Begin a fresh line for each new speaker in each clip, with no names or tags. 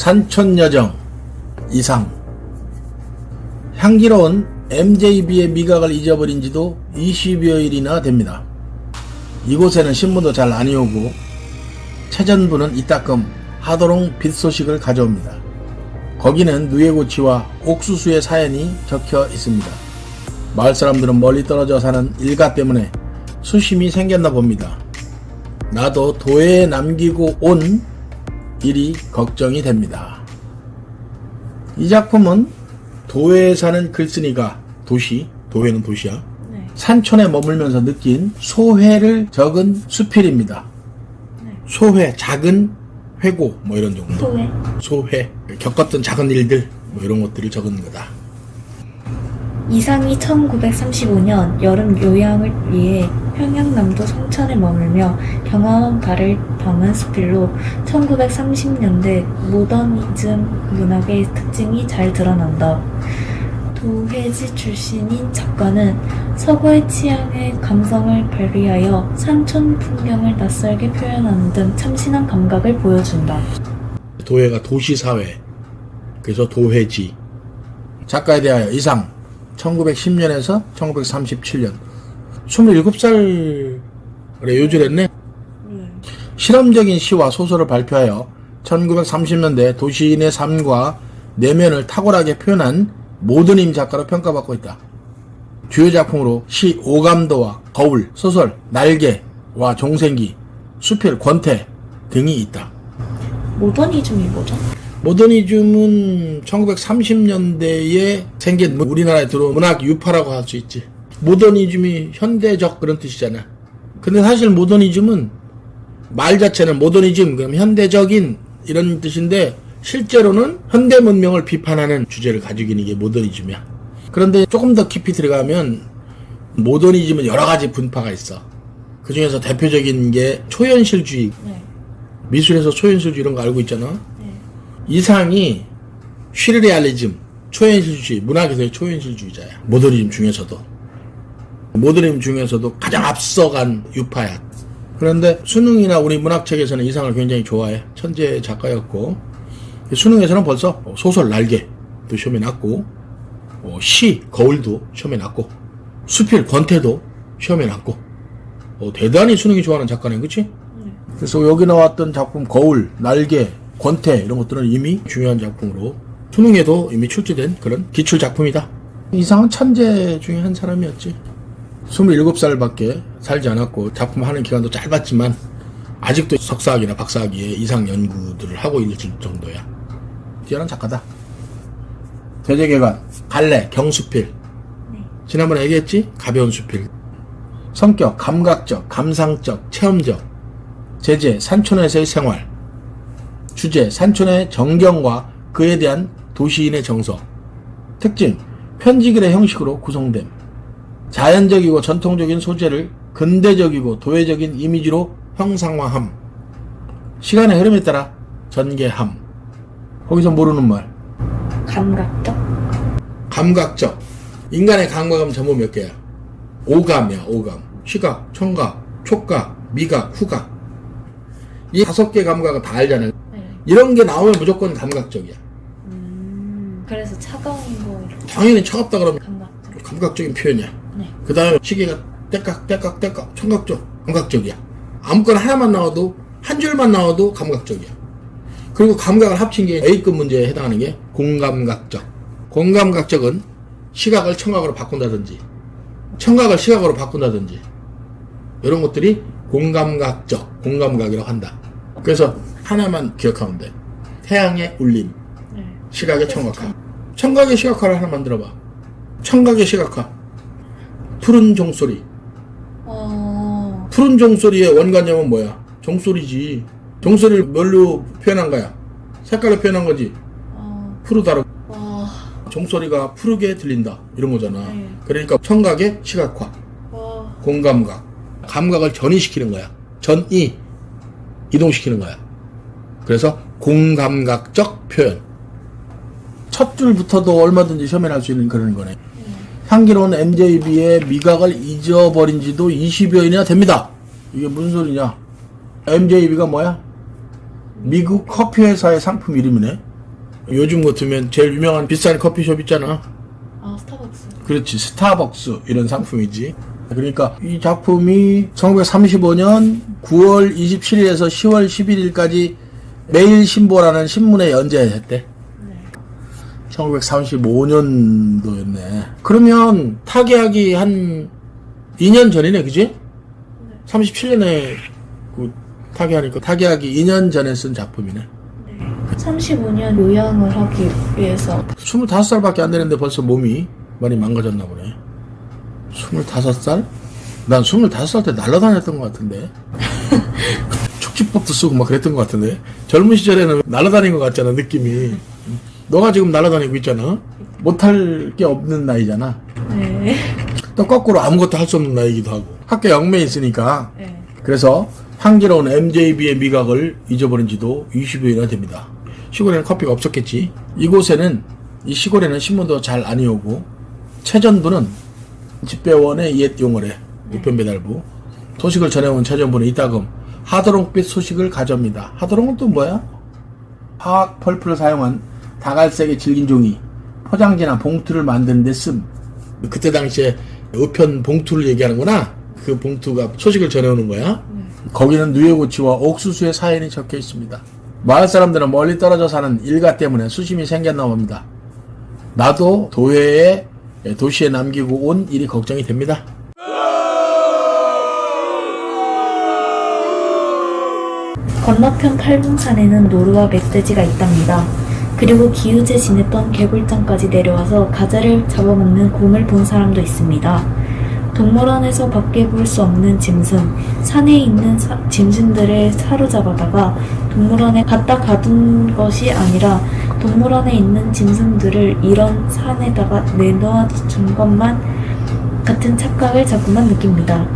산촌여정 이상. 향기로운 MJB의 미각을 잊어버린 지도 20여일이나 됩니다. 이곳에는 신문도 잘 안 오고 최전부는 이따금 하도롱 빛 소식을 가져옵니다. 거기는 누에고치와 옥수수의 사연이 적혀 있습니다. 마을 사람들은 멀리 떨어져 사는 일가 때문에 수심이 생겼나 봅니다. 나도 도에에 남기고 온 일이 걱정이 됩니다. 이 작품은 도에에 사는 글쓴이가 도회는 도시야.
네.
산촌에 머물면서 느낀 소회를 적은 수필입니다.
네.
소회, 작은 회고 뭐 이런 정도. 소회, 겪었던 작은 일들 뭐 이런 것들을 적은 거다.
이상이 1935년 여름 요양을 위해 평양남도 송천에 머물며 경화원 가를 담은 수필로 1930년대 모더니즘 문학의 특징이 잘 드러난다. 도회지 출신인 작가는 서구의 취향의 감성을 발휘하여 산촌 풍경을 낯설게 표현하는 등 참신한 감각을 보여준다.
도회가 도시사회, 그래서 도회지. 작가에 대하여 이상 1910년에서 1937년 27살에 요절했네. 실험적인 시와 소설을 발표하여 1930년대 도시인의 삶과 내면을 탁월하게 표현한 모더니즘 작가로 평가받고 있다. 주요 작품으로 시 오감도와 거울, 소설 날개와 종생기, 수필 권태 등이 있다.
모더니즘이 뭐죠?
모더니즘은 1930년대에 생긴 우리나라에 들어온 문학 유파라고 할 수 있지. 모더니즘이 현대적 그런 뜻이잖아. 근데 사실 모더니즘은 말 자체는 모더니즘, 그럼 현대적인 이런 뜻인데 실제로는 현대 문명을 비판하는 주제를 가지고 있는 게 모더니즘이야. 그런데 조금 더 깊이 들어가면 모더니즘은 여러 가지 분파가 있어. 그 중에서 대표적인 게 초현실주의.
네.
미술에서 초현실주의 이런 거 알고 있잖아.
네.
이상이 슈르레알리즘, 초현실주의, 문학에서의 초현실주의자야. 모더니즘 중에서도 가장 앞서간 유파야. 그런데 수능이나 우리 문학책에서는 이상을 굉장히 좋아해. 천재 작가였고, 수능에서는 벌써 소설 날개도 시험에 났고, 시 거울도 시험에 났고, 수필 권태도 시험에 났고, 대단히 수능이 좋아하는 작가네, 그치? 그래서 여기 나왔던 작품 거울, 날개, 권태 이런 것들은 이미 중요한 작품으로 수능에도 이미 출제된 그런 기출 작품이다. 이상은 천재 중에 한 사람이었지. 27살밖에 살지 않았고 작품하는 기간도 짧았지만 아직도 석사학위나 박사학위에 이상 연구들을 하고 있을 정도야. 뛰어난 작가다. 대제개관, 갈래, 경수필. 지난번에 얘기했지? 가벼운 수필. 성격, 감각적, 감상적, 체험적. 제재, 산촌에서의 생활. 주제, 산촌의 정경과 그에 대한 도시인의 정서. 특징, 편지글의 형식으로 구성됨. 자연적이고 전통적인 소재를 근대적이고 도회적인 이미지로 형상화함. 시간의 흐름에 따라 전개함. 거기서 모르는 말. 감각적. 인간의 감각은 전부 몇 개야? 오감이야, 오감. 시각, 청각, 촉각, 미각, 후각. 이 5개 감각은 다 알잖아요.
네.
이런 게 나오면 무조건 감각적이야.
그래서 차가운 거 이렇게.
당연히 차갑다 그러면
감각적.
감각적인 표현이야.
네.
그 다음에 시계가 떼깍 감각적이야. 아무거나 하나만 나와도 한 줄만 나와도 감각적이야. 그리고 감각을 합친 게 A급 문제에 해당하는 게 공감각적. 공감각적은 시각을 청각으로 바꾼다든지 청각을 시각으로 바꾼다든지 이런 것들이 공감각이라고 한다. 그래서 하나만 기억하면 돼. 태양의 울림, 시각의 청각화. 청각의 시각화를 하나 만들어봐. 청각의 시각화. 푸른 종소리. 푸른 종소리의 원관념은 뭐야? 종소리지. 종소리를 뭘로 표현한 거야? 색깔로 표현한 거지. 푸르다로. 종소리가 푸르게 들린다. 이런 거잖아.
네.
그러니까 청각의 시각화. 공감각. 감각을 전이시키는 거야. 이동시키는 거야. 그래서 공감각적 표현. 첫 줄부터도 얼마든지 시험에 날 수 있는 그런 거네. 향기로운 MJB의 미각을 잊어버린 지도 20여일이나 됩니다. 이게 무슨 소리냐? MJB가 뭐야? 미국 커피 회사의 상품 이름이네. 요즘 같으면 제일 유명한 비싼 커피숍 있잖아.
아, 스타벅스.
그렇지, 스타벅스 이런 상품이지. 그러니까 이 작품이 1935년 9월 27일에서 10월 11일까지 매일 신보라는 신문에 연재했대.
네.
1935년도였네. 그러면 타계하기 한 2년 전이네, 그지?
네.
37년에 그 타계하니까 타계하기 2년 전에 쓴 작품이네.
네. 35년 요양을 하기 위해서
25살밖에 안 되는데 벌써 몸이 많이 망가졌나 보네. 25살? 난 25살 때 날아다녔던 것 같은데. 축지법도 쓰고 막 그랬던 것 같은데. 젊은 시절에는 날아다닌 것 같잖아, 느낌이. 너가 지금 날아다니고 있잖아. 못할 게 없는 나이잖아.
네.
또 거꾸로 아무것도 할 수 없는 나이기도 하고. 학교 영매에 있으니까.
네.
그래서 향기로운 MJB의 미각을 잊어버린 지도 20여일이나 됩니다. 시골에는 커피가 없었겠지. 이 시골에는 신문도 잘 안 이오고, 최전부는 집배원의 옛 용어래. 우편배달부. 소식을 전해온 최전부는 이따금 하드롱빛 소식을 가져옵니다. 하드롱은 또 뭐야? 화학 펄프를 사용한 다갈색의 질긴 종이, 포장지나 봉투를 만드는 데 씀. 그때 당시에 우편 봉투를 얘기하는구나. 그 봉투가 소식을 전해오는 거야. 거기는 누에고치와 옥수수의 사연이 적혀 있습니다. 마을 사람들은 멀리 떨어져 사는 일가 때문에 수심이 생겼나 봅니다. 나도 도시에 남기고 온 일이 걱정이 됩니다.
건너편 팔봉산에는 노루와 멧돼지가 있답니다. 그리고 기우제 지냈던 개굴장까지 내려와서 가재를 잡아먹는 곰을 본 사람도 있습니다. 동물원에서 밖에 볼 수 없는 짐승, 산에 있는 짐승들을 사로잡아다가 동물원에 갖다 가둔 것이 아니라 동물원에 있는 짐승들을 이런 산에다가 내놓아 준 것만 같은 착각을 자꾸만 느낍니다.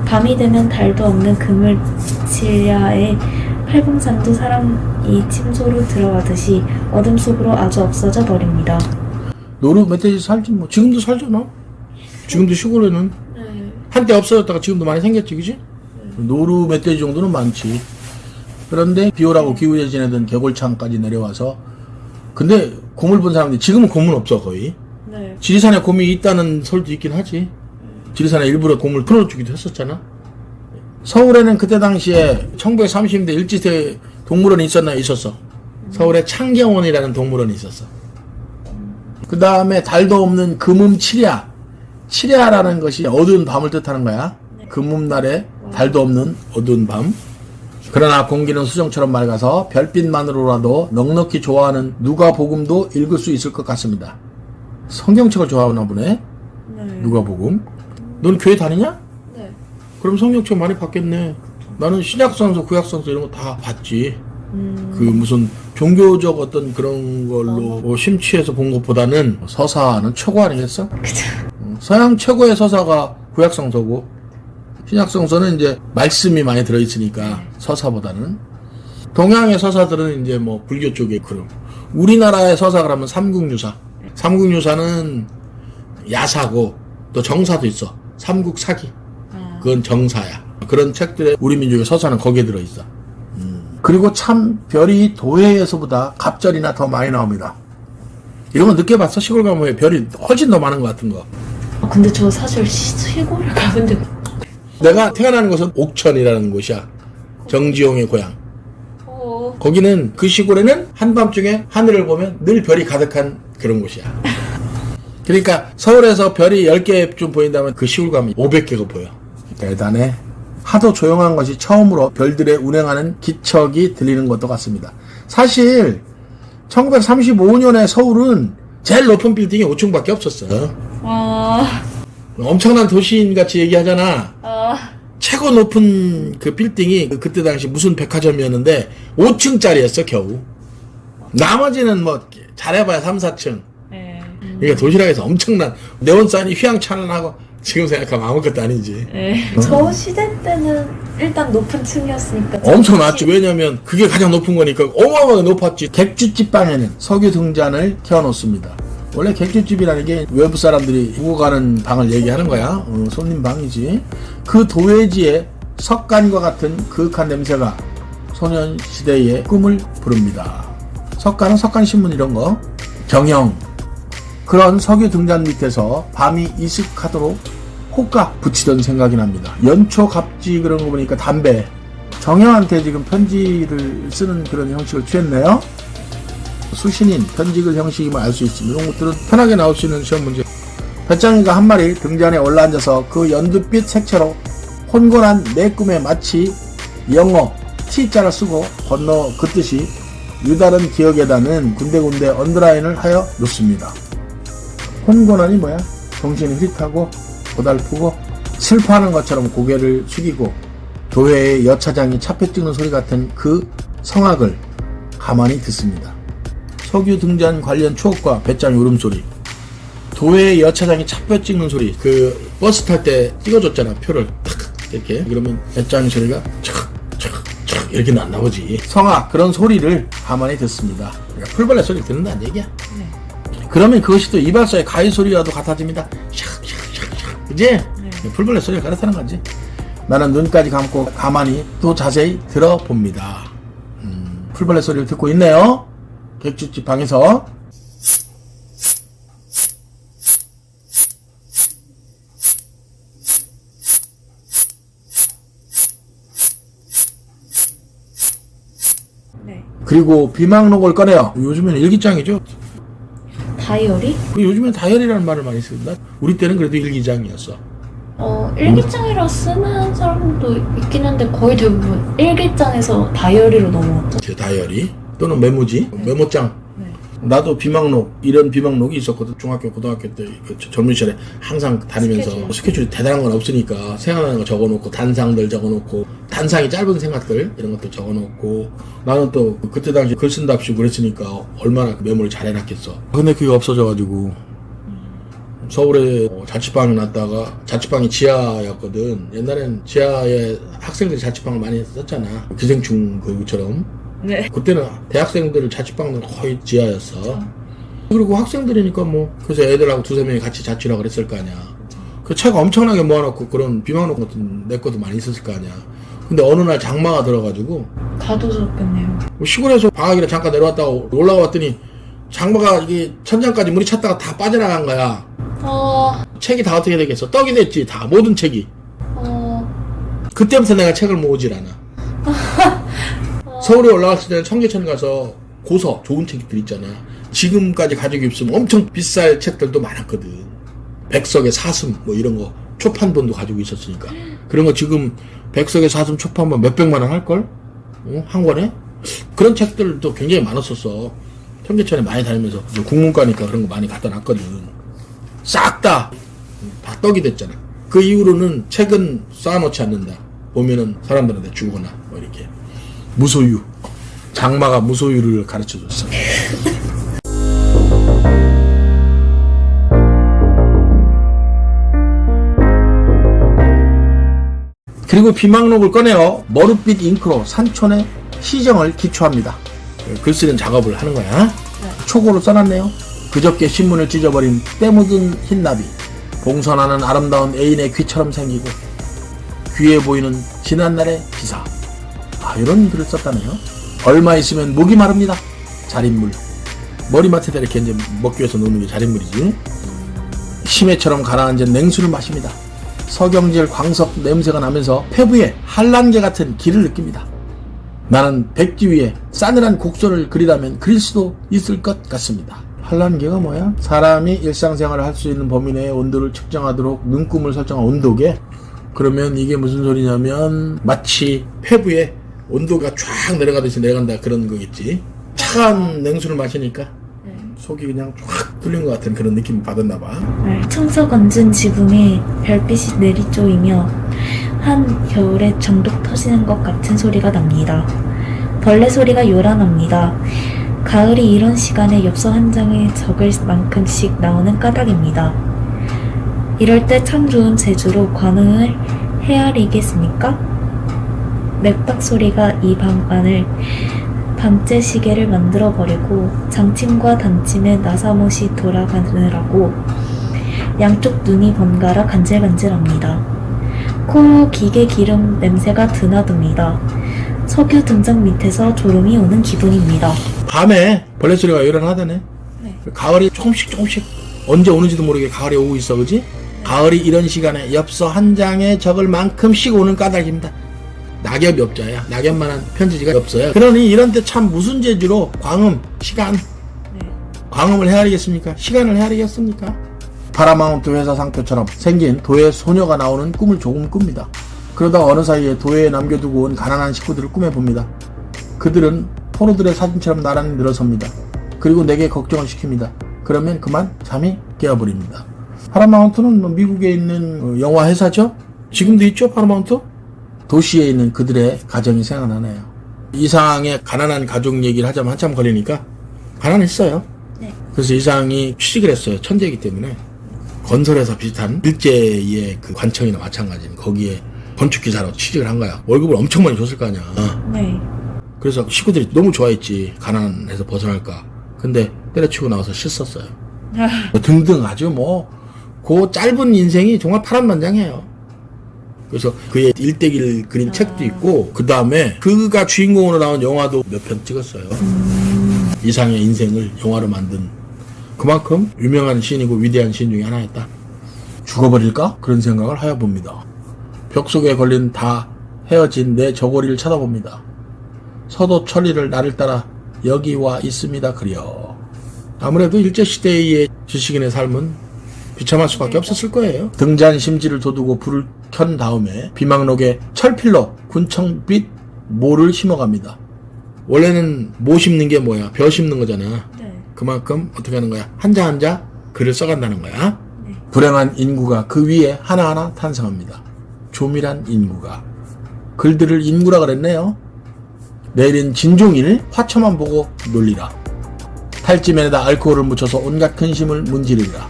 밤이 되면 달도 없는 그물치야에 팔봉산도 사람이 침소로 들어가듯이 어둠 속으로 아주 없어져 버립니다.
노루 멧돼지 살지 뭐. 지금도 살잖아. 지금도 시골에는.
네.
한때 없어졌다가 지금도 많이 생겼지, 그지? 노루 멧돼지 정도는 많지. 그런데 비오라고 기후에 지내던 개골창까지 내려와서, 근데 곰을 본 사람들이 지금은 곰은 없어 거의.
네.
지리산에 곰이 있다는 설도 있긴 하지. 지리산에 일부러 곰을 풀어주기도 했었잖아. 서울에는 그때 당시에 1930년대 일지대 동물원이 있었나? 있었어. 서울에 창경원이라는 동물원이 있었어. 그 다음에 달도 없는 금음칠야. 칠야라는 것이 어두운 밤을 뜻하는 거야. 금음날에 달도 없는 어두운 밤. 그러나 공기는 수정처럼 맑아서 별빛만으로라도 넉넉히 좋아하는 누가복음도 읽을 수 있을 것 같습니다. 성경책을 좋아하나 보네.
네.
누가복음. 넌 교회 다니냐?
네.
그럼 성경책 많이 봤겠네. 나는 신약성서, 구약성서 이런 거 다 봤지. 그 무슨 종교적 어떤 그런 걸로 뭐 심취해서 본 것보다는 서사는 최고 아니겠어?
그죠.
서양 최고의 서사가 구약성서고, 신약성서는 이제 말씀이 많이 들어있으니까 서사보다는. 동양의 서사들은 이제 뭐 불교 쪽에 그럼. 우리나라의 서사 그러면 삼국유사. 삼국유사는 야사고 또 정사도 있어. 삼국사기. 그건 정사야. 그런 책들의 우리 민족의 서사는 거기에 들어있어. 그리고 참 별이 도해에서보다 갑절이나 더 많이 나옵니다. 이런 거 느껴봤어? 시골 가면 별이 훨씬 더 많은 것 같은 거.
근데 저 사실 시골을 가본 적
내가 태어난 곳은 옥천이라는 곳이야. 정지용의 고향.
어.
거기는 그 시골에는 한밤중에 하늘을 보면 늘 별이 가득한 그런 곳이야. 그러니까 서울에서 별이 10개쯤 보인다면 그 시골 가면 500개가 보여. 대단해. 하도 조용한 것이 처음으로 별들의 운행하는 기척이 들리는 것도 같습니다. 사실 1935년에 서울은 제일 높은 빌딩이 5층밖에 없었어. 엄청난 도시인 같이 얘기하잖아. 최고 높은 그 빌딩이 그때 당시 무슨 백화점이었는데 5층짜리였어 겨우. 나머지는 뭐 잘해봐야 3, 4층.
네.
그러니까 도시락에서 엄청난 네온사인이 휘황찬란하고 지금 생각하면 아무것도 아니지.
네. 저 시대 때는 일단 높은 층이었으니까
엄청 낮지. 왜냐면 그게 가장 높은 거니까 어마어마하게 높았지. 객주집 방에는 석유 등잔을 켜놓습니다. 원래 객주집이라는 게 외부 사람들이 두고 가는 방을 얘기하는 거야. 손님 방이지. 그 도회지의 석간과 같은 그윽한 냄새가 소년시대의 꿈을 부릅니다. 석가는 석간신문 이런 거, 경영, 그런 석유 등잔 밑에서 밤이 이슥하도록 호가 붙이던 생각이 납니다. 연초 갑지 그런 거 보니까 담배. 정형한테 지금 편지를 쓰는 그런 형식을 취했네요. 수신인, 편지글 형식이면 알 수 있습니다. 이런 것들은 편하게 나올 수 있는 시험 문제. 배짱이가 한 마리 등잔에 올라앉아서 그 연두빛 색채로 혼곤한 내 꿈에 마치 영어 T자를 쓰고 건너 긋듯이 유다른 기억에다는 군데군데 언더라인을 하여 놓습니다. 혼곤한이 뭐야? 정신이 흐릿하고 고달프고 슬퍼하는 것처럼 고개를 숙이고 교회의 여차장이 차표 찍는 소리 같은 그 성악을 가만히 듣습니다. 석유 등잔 관련 추억과 배짱이 울음소리, 도회의 여차장이 차표 찍는 소리, 그 버스 탈 때 찍어줬잖아, 표를 탁 이렇게. 그러면 배짱이 소리가 촥촥촥 이렇게 나오지. 성악 그런 소리를 가만히 듣습니다. 그러니까 풀벌레 소리 듣는다는 얘기야.
네.
그러면 그것이 또 이발소의 가위 소리와도 같아집니다. 샥샥샥샥, 그지?
네.
풀벌레 소리가 그렇다는 거지. 나는 눈까지 감고 가만히 또 자세히 들어봅니다. 풀벌레 소리를 듣고 있네요. 객주집 방에서.
네.
그리고 비망록을 꺼내요. 요즘에는 일기장이죠.
다이어리?
요즘엔 다이어리라는 말을 많이 씁니다. 우리 때는 그래도 일기장이었어.
일기장이라 쓰는 사람도 있긴 한데 거의 대부분 일기장에서 다이어리로 넘어왔죠.
제 다이어리 또는 메모지,
네.
메모장.
네.
나도 비망록, 이런 비망록이 있었거든. 중학교, 고등학교 때 젊은 시절에 항상 다니면서 스케줄이 대단한 건 없으니까 생각나는 거 적어놓고, 단상들 적어놓고, 단상이 짧은 생각들 이런 것도 적어놓고. 나는 또 그때 당시 글 쓴답시고 그랬으니까 얼마나 그 메모를 잘 해놨겠어. 근데 그게 없어져가지고 서울에 자취방에 놨다가, 자취방이 지하였거든. 옛날엔 지하에 학생들이 자취방을 많이 썼잖아. 기생충 교육처럼.
네.
그때는 대학생들 자취방은 거의 지하였어. 그리고 학생들이니까 뭐, 그래서 애들하고 두세 명이 같이 자취라 그랬을 거 아니야. 그 책 엄청나게 모아놓고 그런 비망록 같은 내 것도 많이 있었을 거 아니야. 근데 어느 날 장마가 들어가지고
가둬졌겠네요.
시골에서 방학이라 잠깐 내려왔다가 올라가 봤더니 장마가 이게 천장까지 물이 찼다가 다 빠져나간 거야. 책이 다 어떻게 되겠어? 떡이 됐지, 다. 모든 책이. 그때부터 내가 책을 모으질 않아. 서울에 올라갔을 때는 청계천 가서 고서, 좋은 책들 있잖아. 지금까지 가지고 있으면 엄청 비쌀 책들도 많았거든. 백석의 사슴, 뭐 이런 거. 초판본도 가지고 있었으니까. 그런 거 지금 백석의 사슴 초판본 몇백만 원 할걸? 한 권에? 그런 책들도 굉장히 많았었어. 청계천에 많이 다니면서. 국문과니까 그런 거 많이 갖다 놨거든. 싹 다 떡이 됐잖아. 그 이후로는 책은 쌓아놓지 않는다. 보면은 사람들한테 주거나 뭐 이렇게. 무소유. 장마가 무소유를 가르쳐줬어. 그리고 비망록을 꺼내어 머릿빛 잉크로 산촌의 시정을 기초합니다. 글쓰는 작업을 하는 거야.
네.
초고로 써놨네요. 그저께 신문을 찢어버린 때 묻은 흰나비, 봉선하는 아름다운 애인의 귀처럼 생기고 귀해 보이는 지난날의 기사. 이런 글을 썼다네요. 얼마 있으면 목이 마릅니다. 자린물. 머리맡에다 이렇게 이제 먹기 위해서 놓는 게 자린물이지. 심해처럼 가라앉은 냉수를 마십니다. 서경질 광석 냄새가 나면서 폐부에 한란개 같은 기를 느낍니다. 나는 백지 위에 싸늘한 곡선을 그리라면 그릴 수도 있을 것 같습니다. 한란개가 뭐야? 사람이 일상생활을 할 수 있는 범위 내의 온도를 측정하도록 눈금을 설정한 온도계? 그러면 이게 무슨 소리냐면 마치 폐부에 온도가 쫙 내려가듯이 내려간다 그런 거겠지. 차가운 냉수를 마시니까 속이 그냥 쫙 뚫린 것 같은 그런 느낌을 받았나 봐.
청석 얹은 지붕에 별빛이 내리쪼이며 한 겨울에 정독 터지는 것 같은 소리가 납니다. 벌레 소리가 요란합니다. 가을이 이런 시간에 엽서 한 장에 적을 만큼씩 나오는 까닭입니다. 이럴 때 참 좋은 재주로 관음을 헤아리겠습니까? 맥박 소리가 이 방 안을 밤새 시계를 만들어버리고 장침과 단침에 나사못이 돌아가느라고 양쪽 눈이 번갈아 간질간질합니다. 코로 기계 기름 냄새가 드나듭니다. 석유 등장 밑에서 졸음이 오는 기분입니다.
밤에 벌레 소리가 요란하다네.
네.
가을이 조금씩 언제 오는지도 모르게 가을이 오고 있어, 그지? 가을이 이런 시간에 엽서 한 장에 적을 만큼씩 오는 까닭입니다. 낙엽 엽자야. 낙엽만한 편지지가 엽서야. 그러니 이런 때 참 무슨 재주로 광음, 시간,
네.
광음을 헤아리겠습니까? 시간을 헤아리겠습니까? 파라마운트 회사 상표처럼 생긴 도예 소녀가 나오는 꿈을 조금 꿉니다. 그러다 어느 사이에 도예에 남겨두고 온 가난한 식구들을 꿈에봅니다. 그들은 포로들의 사진처럼 나란히 늘어섭니다. 그리고 내게 걱정을 시킵니다. 그러면 그만 잠이 깨어버립니다. 파라마운트는 미국에 있는 영화 회사죠? 지금도 있죠, 파라마운트? 도시에 있는 그들의 가정이 생각나네요. 이상의 가난한 가족 얘기를 하자면 한참 걸리니까 가난했어요.
네.
그래서 이상이 취직을 했어요. 천재이기 때문에. 건설회사 비슷한 일제의 그 관청이나 마찬가지인 거기에 건축기사로 취직을 한 거야. 월급을 엄청 많이 줬을 거 아니야.
네.
그래서 식구들이 너무 좋아했지. 가난해서 벗어날까. 근데 때려치고 나와서 씻었어요. 등등 아주 그 짧은 인생이 정말 파란만장해요. 그래서 그의 일대기를 그린 책도 있고, 그 다음에 그가 주인공으로 나온 영화도 몇 편 찍었어요. 이상의 인생을 영화로 만든, 그만큼 유명한 시인이고 위대한 시인 중에 하나였다. 죽어버릴까? 그런 생각을 하여 봅니다. 벽 속에 걸린 다 헤어진 내 저고리를 쳐다봅니다. 서도 천리를 나를 따라 여기 와 있습니다. 그려. 아무래도 일제시대의 지식인의 삶은 비참할 수밖에 없었을 거예요. 등잔 심지를 돋우고 불을 켠 다음에 비망록에 철필로 군청빛 모를 심어갑니다. 원래는 모 심는 게 뭐야? 벼 심는 거잖아.
네.
그만큼 어떻게 하는 거야? 한자 한자 글을 써간다는 거야.
네.
불행한 인구가 그 위에 하나하나 탄생합니다. 조밀한 인구가. 글들을 인구라 그랬네요. 내일은 진종일 화초만 보고 놀리라. 탈지면에다 알코올을 묻혀서 온갖 근심을 문지르리라.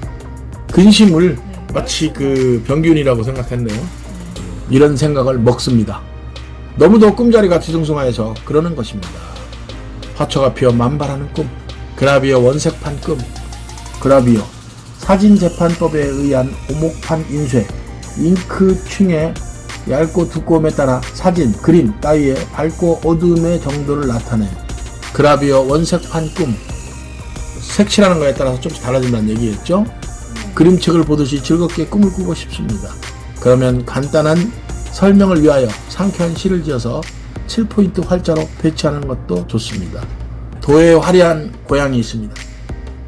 근심을 마치 그 병균이라고 생각했네요. 이런 생각을 먹습니다. 너무도 꿈자리가 뒤숭숭하여서 그러는 것입니다. 화초가 피어 만발하는 꿈, 그라비어 원색판 꿈, 그라비어 사진재판법에 의한 오목판 인쇄, 잉크층의 얇고 두꺼움에 따라 사진, 그림 따위의 밝고 어두움의 정도를 나타내 그라비어 원색판 꿈, 색칠하는 거에 따라서 조금씩 달라진다는 얘기겠죠? 그림책을 보듯이 즐겁게 꿈을 꾸고 싶습니다. 그러면 간단한 설명을 위하여 상쾌한 시를 지어서 7포인트 활자로 배치하는 것도 좋습니다. 도에 화려한 고향이 있습니다.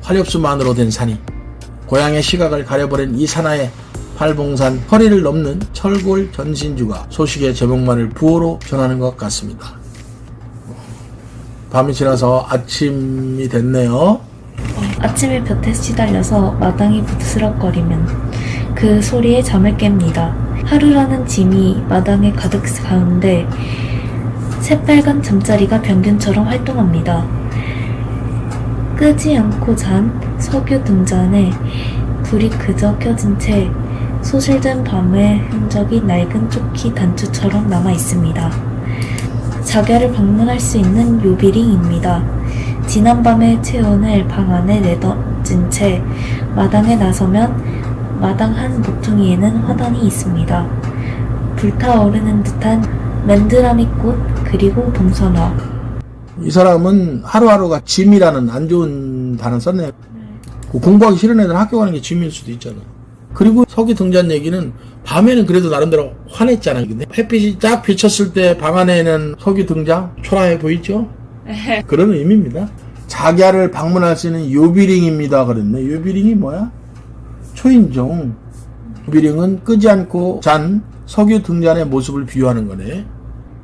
화렵수만으로 된 산이 고향의 시각을 가려버린 이 산하에 팔봉산 허리를 넘는 철골 전신주가 소식의 제목만을 부호로 전하는 것 같습니다. 밤이 지나서 아침이 됐네요.
아침에 볕에 시달려서 마당이 부스럭거리면 그 소리에 잠을 깹니다. 하루라는 짐이 마당에 가득 가운데 새빨간 잠자리가 병균처럼 활동합니다. 끄지 않고 잔 석유 등잔에 불이 그저 켜진 채 소실된 밤의 흔적이 낡은 조끼 단추처럼 남아 있습니다. 자가를 방문할 수 있는 요비링입니다. 지난밤의 체온을 방 안에 내던진 채 마당에 나서면 마당 한 모퉁이에는 화단이 있습니다. 불타오르는 듯한 맨드라미 꽃 그리고 동선화.
이 사람은 하루하루가 짐이라는 안 좋은 단어 썼네요. 공부하기 싫은 애들은 학교 가는 게 짐일 수도 있잖아. 그리고 석유 등잔 얘기는 밤에는 그래도 나름대로 환했잖아. 근데 햇빛이 딱 비쳤을 때 방 안에는 석유 등잔 초라해 보이죠? 그런 의미입니다. 자기야를 방문할 수 있는 요비링입니다. 그랬네. 요비링이 뭐야? 초인종. 요비링은 끄지 않고 잔 석유 등잔의 모습을 비유하는 거네.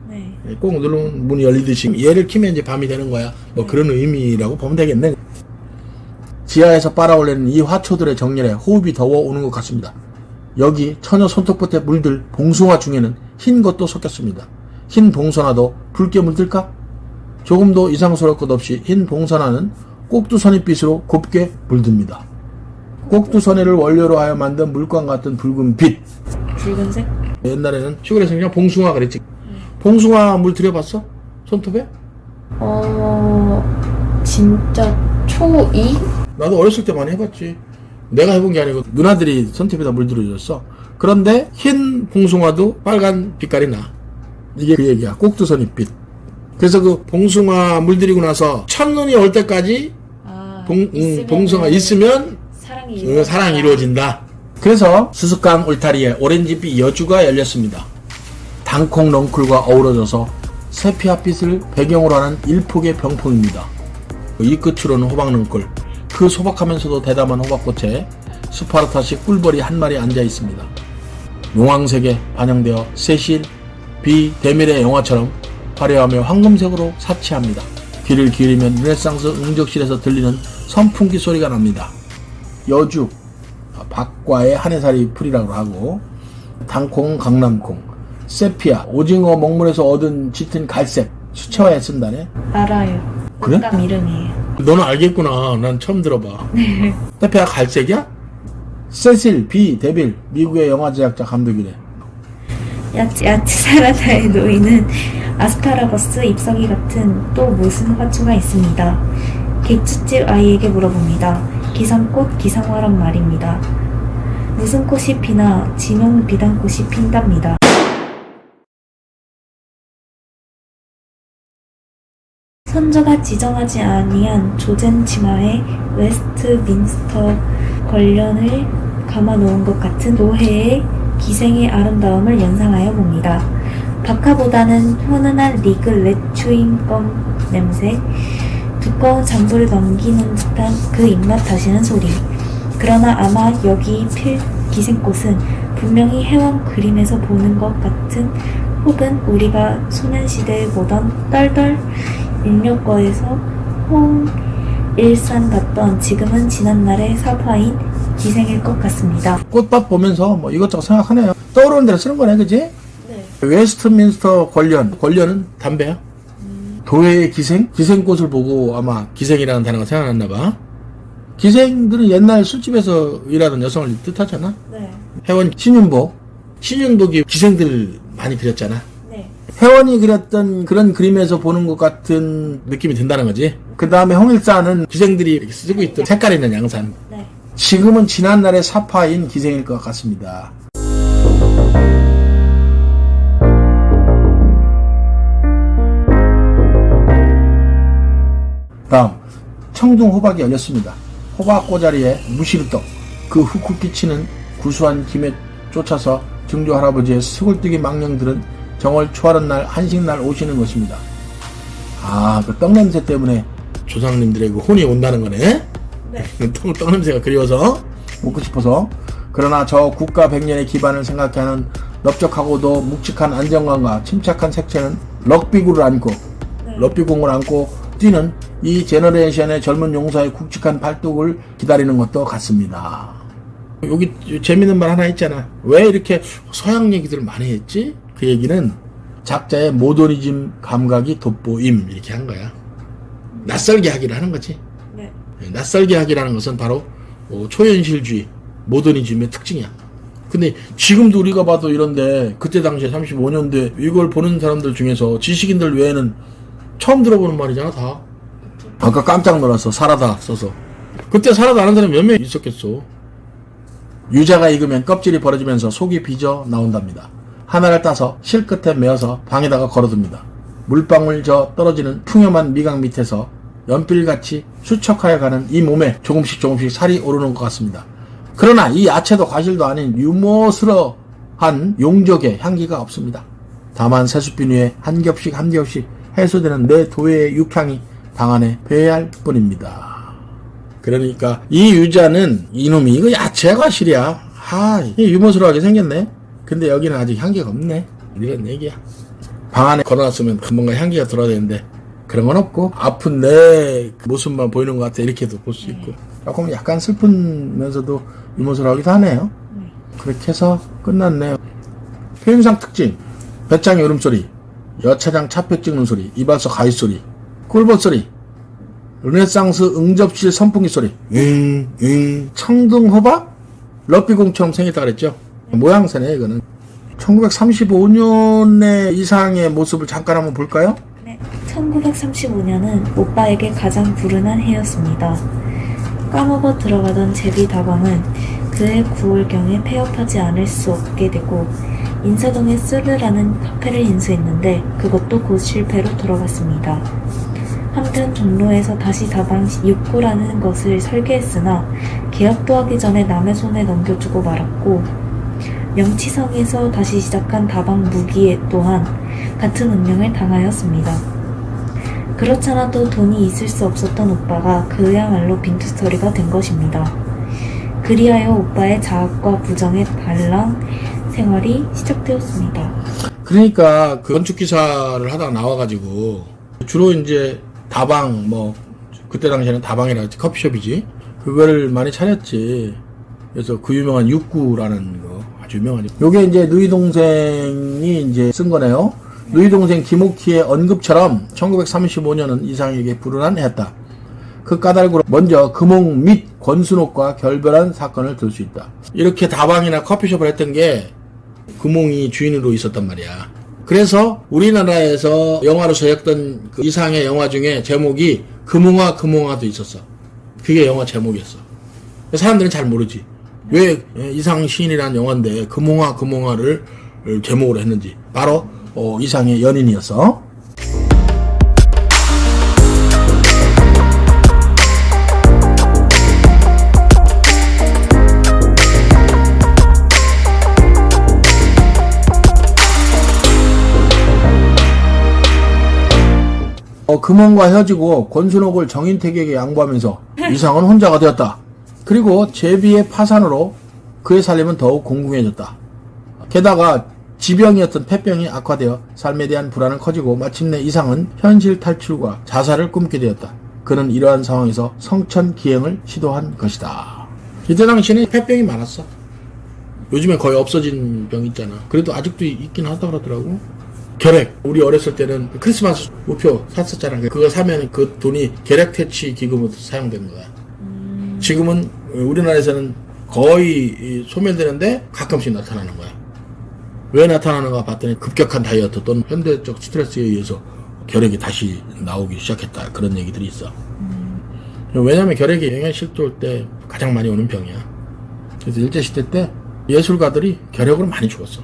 네.
꼭 누르면 문이 열리듯이 얘를 키면 이제 밤이 되는 거야. 뭐 그런 의미라고 보면 되겠네. 지하에서 빨아올리는 이 화초들의 정렬에 호흡이 더워 오는 것 같습니다. 여기 처녀 손톱끝에 물들 봉숭아 중에는 흰 것도 섞였습니다. 흰 봉선화도 붉게 물들까? 조금도 이상스러울 것 없이 흰 봉선화는 꼭두선이빛으로 곱게 물듭니다. 꼭두선이를 원료로 하여 만든 물광 같은 붉은 빛.
붉은색?
옛날에는 시골에서 그냥 봉숭아 그랬지. 봉숭아 물 들여봤어? 손톱에?
진짜 초2?
나도 어렸을 때 많이 해봤지. 내가 해본 게 아니고 누나들이 손톱에다 물 들어줬어. 그런데 흰 봉숭아도 빨간 빛깔이 나. 이게 그 얘기야. 꼭두선이 빛. 그래서 그 봉숭아 물들이고 나서 첫눈이 올 때까지 봉숭아 있으면 사랑이 이루어진다. 그래서 수수깡 울타리에 오렌지빛 여주가 열렸습니다. 당콩 넝쿨과 어우러져서 세피아빛을 배경으로 하는 일폭의 병풍입니다. 이 끝으로는 호박 넝쿨, 그 소박하면서도 대담한 호박꽃에 스파르타식 꿀벌이 한 마리 앉아 있습니다. 용황색에 반영되어 세실, 비, 데밀의 영화처럼 화려하며 황금색으로 사치합니다. 귀를 기울이면 르네상스 응접실에서 들리는 선풍기 소리가 납니다. 여주, 박과의 한해살이 풀이라고 하고, 당콩, 강남콩, 세피아, 오징어 먹물에서 얻은 짙은 갈색, 수채화에 쓴다네.
알아요.
그래?
꽃감 이름이에요.
너는 알겠구나. 난 처음 들어봐. 세피아 갈색이야? 세실, 비, 데빌, 미국의 영화 제작자 감독이래.
야채 사라다에 놓이는 아스파라거스, 잎사귀 같은 또 무슨 화초가 있습니다. 객주집 아이에게 물어봅니다. 기상꽃, 기상화란 말입니다. 무슨 꽃이 피나 지명 비단꽃이 핀답니다. 선조가 지정하지 아니한 조젠 치마에 웨스트민스터 관련을 감아놓은 것 같은 노해의 기생의 아름다움을 연상하여 봅니다. 박하보다는 훈훈한 리글렛 추잉껌 냄새, 두꺼운 장부를 넘기는 듯한 그 입맛 다시는 소리. 그러나 아마 여기 필 기생꽃은 분명히 해왕 그림에서 보는 것 같은, 혹은 우리가 소년시대에 보던 떨떨 인력거에서 홍일산 봤던 지금은 지난날의 사파인 기생일 것 같습니다.
꽃밭 보면서 뭐 이것저것 생각하네요. 떠오르는 대로 쓰는 거네, 그지?
네.
웨스트민스터 관련은 담배야? 도회의 기생? 기생꽃을 보고 아마 기생이라는 단어가 생각났나 봐. 기생들은 옛날 술집에서 일하던 여성을 뜻하잖아.
네.
혜원 신윤복이 기생들 많이 그렸잖아.
네.
혜원이 그렸던 그런 그림에서 보는 것 같은 느낌이 든다는 거지. 그 다음에 홍일사는 기생들이 쓰고 있던 색깔 있는 양산.
네.
지금은 지난날의 사파인 기생일 것 같습니다. 다음, 청둥 호박이 열렸습니다. 호박 꼬자리에 무시르떡, 그 훅훅 끼치는 구수한 김에 쫓아서 증조 할아버지의 스골뜨기 망령들은 정월 초하는 날 한식날 오시는 것입니다. 아, 그 떡냄새 때문에 조상님들의 그 혼이 온다는 거네?
네.
떡냄새가 그리워서 먹고 싶어서. 그러나 저 국가 백년의 기반을 생각하는 넓적하고도 묵직한 안정감과 침착한 색채는 럭비구를 안고 럭비공을 안고 뛰는 이 제너레이션의 젊은 용사의 굵직한 발톱을 기다리는 것도 같습니다. 여기 재밌는 말 하나 있잖아. 왜 이렇게 서양 얘기들을 많이 했지? 그 얘기는 작자의 모더니즘 감각이 돋보임, 이렇게 한 거야. 낯설게 하기를 하는 거지.
네.
낯설게 하기라는 것은 바로 초현실주의, 모더니즘의 특징이야. 근데 지금도 우리가 봐도 이런데, 그때 당시에 35년대 이걸 보는 사람들 중에서 지식인들 외에는 처음 들어보는 말이잖아, 다. 아까 깜짝 놀랐어. 사라다 써서. 그때 사라다 아는 사람이 몇 명 있었겠어. 유자가 익으면 껍질이 벌어지면서 속이 빚어 나온답니다. 하나를 따서 실 끝에 메어서 방에다가 걸어둡니다. 물방울 저 떨어지는 풍요만 미각 밑에서 연필같이 수척하여 가는 이 몸에 조금씩 살이 오르는 것 같습니다. 그러나 이 야채도 과실도 아닌 유머스러한 용적의 향기가 없습니다. 다만 새수빈 위에 한 겹씩 해소되는 내 도회의 육향이 방 안에 배할 뿐입니다. 그러니까 이 유자는 이놈이 이거 야채 과실이야. 유머스러하게 생겼네. 근데 여기는 아직 향기가 없네. 이런 얘기야. 방 안에 걸어놨으면 뭔가 향기가 들어야 되는데 그런 건 없고, 아픈 내 모습만 보이는 것 같아. 이렇게도 볼 수 있고, 조금 약간 슬픈면서도 유머스러하기도 하네요. 그렇게 해서 끝났네요. 표현상 특징: 배짱이 울음소리, 여차장 차표 찍는 소리, 이발소 가위 소리, 꿀벌 소리, 르네상스 응접실 선풍기 소리, 청둥 호박? 럭비공처럼 생겼다 그랬죠. 모양새네 이거는. 1935년의 이상의 모습을 잠깐 한번 볼까요?
네. 1935년은 오빠에게 가장 불운한 해였습니다. 까먹어 들어가던 제비 다방은 그해 9월경에 폐업하지 않을 수 없게 되고, 인사동에 쓰르라는 카페를 인수했는데 그것도 곧 실패로 돌아갔습니다. 한편 종로에서 다시 다방 6구라는 것을 설계했으나 계약도 하기 전에 남의 손에 넘겨주고 말았고, 명치성에서 다시 시작한 다방 무기에 또한 같은 운명을 당하였습니다. 그렇잖아도 돈이 있을 수 없었던 오빠가 그야말로 빈투스터리가 된 것입니다. 그리하여 오빠의 자학과 부정의 단랑 생활이 시작되었습니다.
그러니까 그 건축기사를 하다가 나와가지고 주로 이제 다방 그때 당시에는 다방이라 했지, 커피숍이지, 그거를 많이 차렸지. 그래서 그 유명한 육구라는 거 아주 유명하죠. 요게 이제 누이 동생이 이제 쓴 거네요. 누이 동생 김옥희의 언급처럼 1935년은 이상에게 불운한 해였다. 그 까닭으로 먼저 금옥 및 권순옥과 결별한 사건을 들 수 있다. 이렇게 다방이나 커피숍을 했던 게 금옥이 주인으로 있었단 말이야. 그래서 우리나라에서 영화로 서였던 그 이상의 영화 중에 제목이 금웅화도 있었어. 그게 영화 제목이었어. 사람들은 잘 모르지. 왜 이상 시인이라는 영화인데 금웅화를 제목으로 했는지. 바로 이상의 연인이었어. 금원과 헤어지고 권순옥을 정인택에게 양보하면서 이상은 혼자가 되었다. 그리고 제비의 파산으로 그의 살림은 더욱 공공해졌다. 게다가 지병이었던 폐병이 악화되어 삶에 대한 불안은 커지고 마침내 이상은 현실 탈출과 자살을 꿈게 되었다. 그는 이러한 상황에서 성천기행을 시도한 것이다. 이때 당시에는 폐병이 많았어. 요즘에 거의 없어진 병 있잖아. 그래도 아직도 있긴 하다 그러더라고. 결핵. 우리 어렸을 때는 크리스마스 우표 샀었잖아. 그거 사면 그 돈이 결핵 퇴치 기금으로 사용되는 거야. 지금은 우리나라에서는 거의 소멸되는데 가끔씩 나타나는 거야. 왜 나타나는가 봤더니 급격한 다이어트 또는 현대적 스트레스에 의해서 결핵이 다시 나오기 시작했다. 그런 얘기들이 있어. 왜냐면 결핵이 영양실조 올 때 가장 많이 오는 병이야. 그래서 일제시대 때 예술가들이 결핵으로 많이 죽었어.